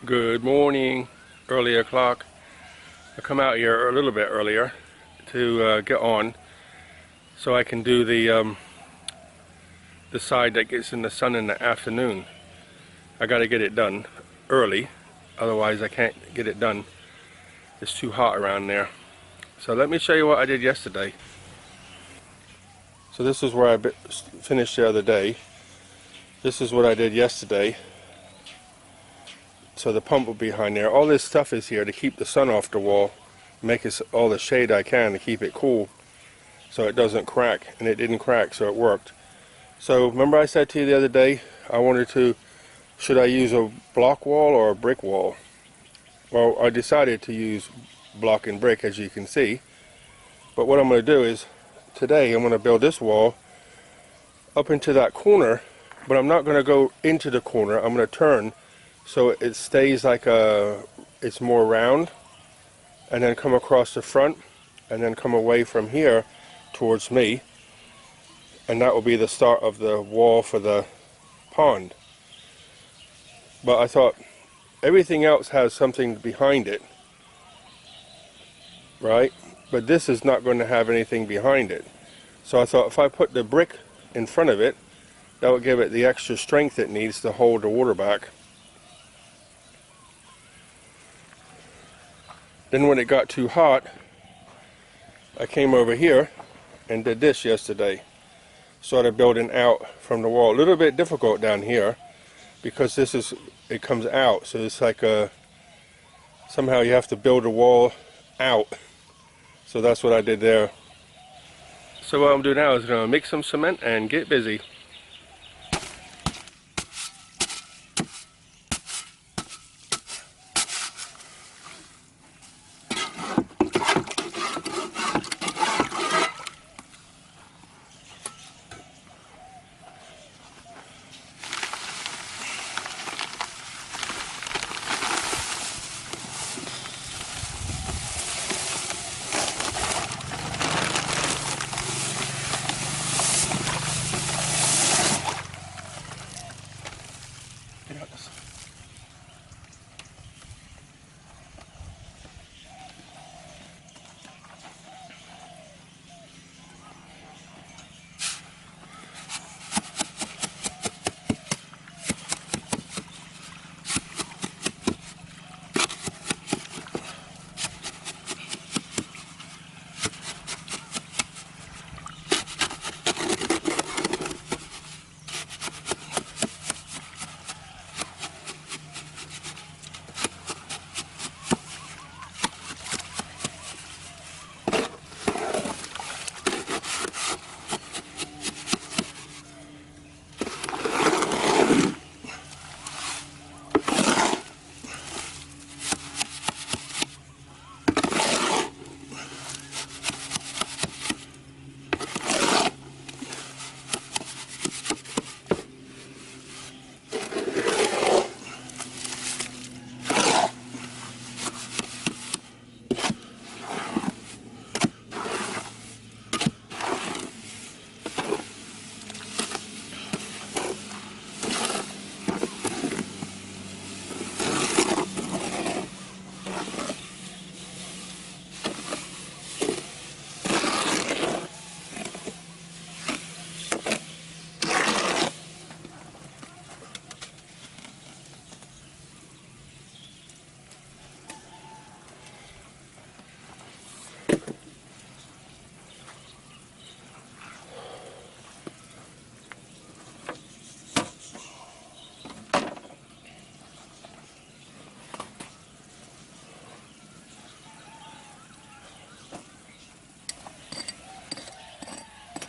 Good morning, early o'clock. I come out here a little bit earlier to get on so I can do the side that gets in the sun in the afternoon. I got to get it done early, otherwise I can't get it done. It's too hot around there. So let me show you what I did yesterday. So this is where I finished the other day. This is what I did yesterday. So the pump will be behind there. All this stuff is here to keep the sun off the wall, make it all the shade I can to keep it cool so it doesn't crack, and it didn't crack, so it worked. So remember I said to you the other day I wanted to, should I use a block wall or a brick wall? Well, I decided to use block and brick, as you can see. But what I'm going to do is today I'm going to build this wall up into that corner, but I'm not going to go into the corner. I'm going to turn so it stays like it's more round, and then come across the front and then come away from here towards me, and that will be the start of the wall for the pond. But I thought everything else has something behind it, right? But this is not going to have anything behind it. So I thought if I put the brick in front of it, that will give it the extra strength it needs to hold the water back. Then when it got too hot, I came over here and did this yesterday. Started building out from the wall. A little bit difficult down here because it comes out, so it's like somehow you have to build a wall out. So that's what I did there. So what I'm doing now is going to mix some cement and get busy.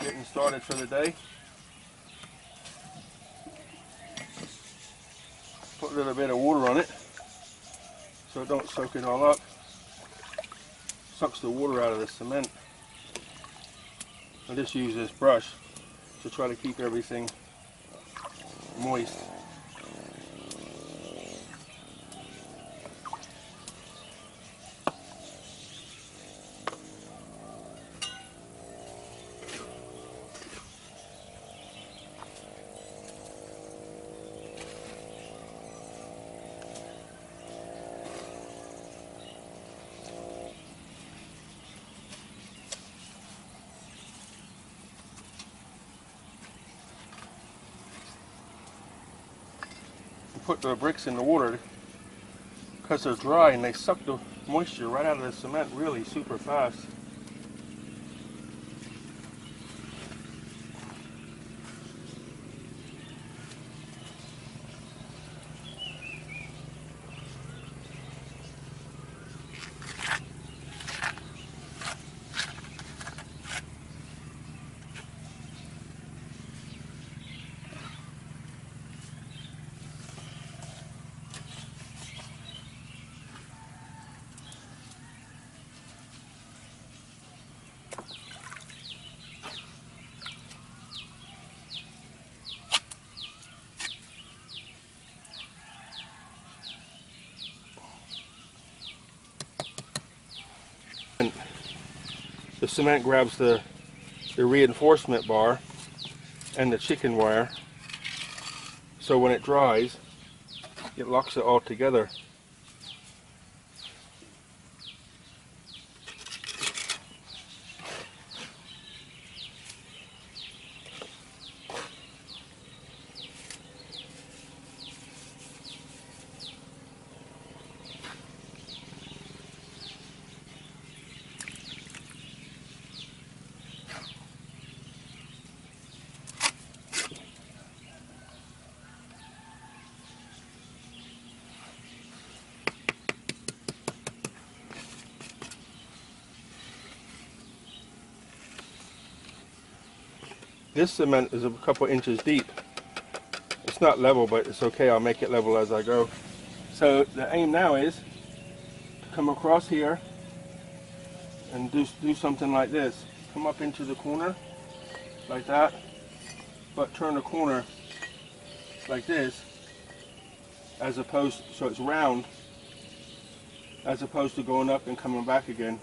Getting started for the day. Put a little bit of water on it so it don't soak it all up. Sucks the water out of the cement. I just use this brush to try to keep everything moist. put the bricks in the water because they're dry and they suck the moisture right out of the cement really super fast. The cement grabs the reinforcement bar and the chicken wire, so when it dries it locks it all together. This cement is a couple inches deep. It's not level, but it's okay. I'll make it level as I go. So the aim now is to come across here and do something like this. Come up into the corner like that, but turn the corner like this, as opposed, so it's round, as opposed to going up and coming back again.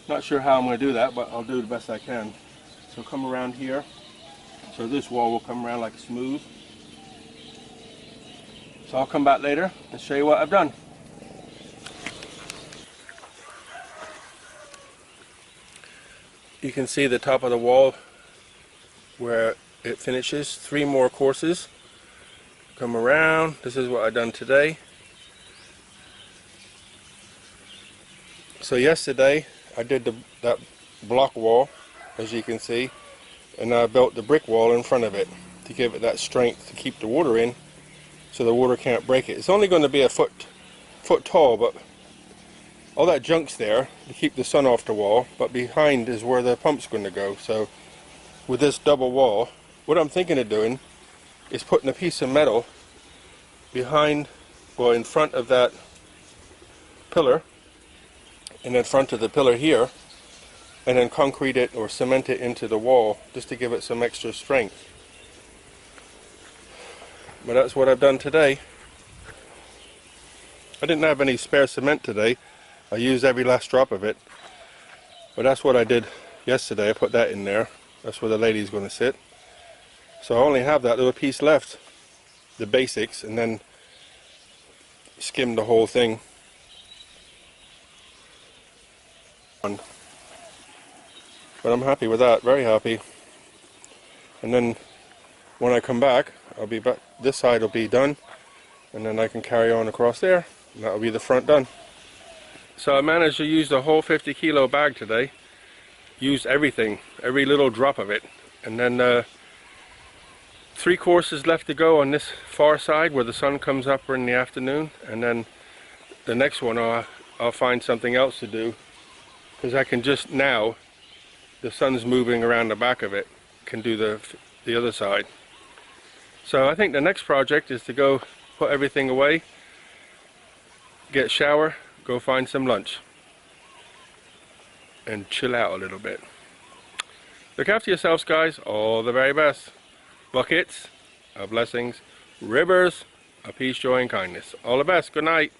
Not sure how I'm going to do that, but I'll do the best I can. So come around here, so this wall will come around like smooth. So I'll come back later and show you what I've done. You can see the top of the wall where it finishes. 3 more courses. Come around. This is what I've done today. So yesterday I did that block wall, as you can see, and I built the brick wall in front of it to give it that strength to keep the water in, so the water can't break it. It's only going to be a foot tall, but all that junk's there to keep the sun off the wall, but behind is where the pump's going to go. So with this double wall, what I'm thinking of doing is putting a piece of metal behind, well, in front of that pillar, and in front of the pillar here, and then concrete it or cement it into the wall just to give it some extra strength. But that's what I've done today. I didn't have any spare cement today. I used every last drop of it. But that's what I did yesterday. I put that in there. That's where the lady's going to sit. So I only have that little piece left, the basics, and then skim the whole thing. But I'm happy with that, very happy. And then when I come back, I'll be back, this side will be done, and then I can carry on across there, and that'll be the front done. So I managed to use the whole 50 kilo bag today. Used everything, every little drop of it. And then 3 courses left to go on this far side where the sun comes up in the afternoon, and then the next one I'll find something else to do, because I can just now, the sun's moving around the back of it, can do the other side. So I think the next project is to go put everything away, get a shower, go find some lunch, and chill out a little bit. Look after yourselves, guys. All the very best. Buckets of blessings, rivers of peace, joy, and kindness. All the best. Good night.